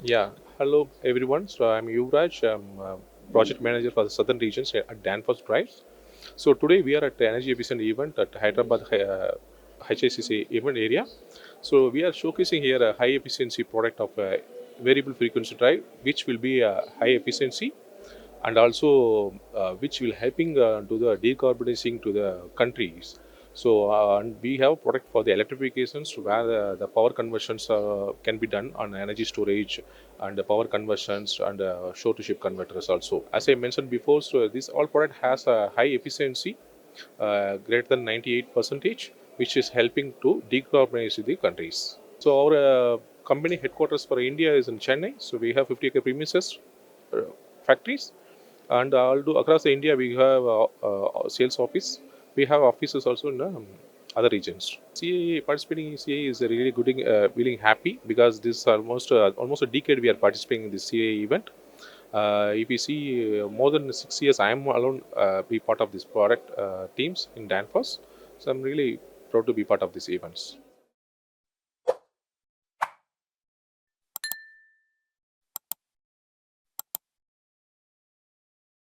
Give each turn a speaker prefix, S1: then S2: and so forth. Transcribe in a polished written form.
S1: Yeah, hello everyone. So I'm Yuvraj. I'm project manager for the southern regions at Danfoss Drives. So today we are at the energy efficient event at Hyderabad HICC event area. So we are showcasing here a high efficiency product of variable frequency drive, which will be high efficiency and also which will helping to the decarbonizing to the countries. So and we have product for the electrifications where the power conversions can be done on energy storage and the power conversions and shore to ship converters also. As I mentioned before, so this all product has a high efficiency greater than 98 percentage, which is helping to decarbonize the countries. So our company headquarters for India is in Chennai. So we have 50 acre premises, uh, factories, and although across India we have sales office, we have offices also in other regions. CA participating in CA is really good, feeling happy because this is almost a decade we are participating in this CA event. If you see more than 6 years, I am alone be part of this product teams in Danfoss. So I'm really proud to be part of these events.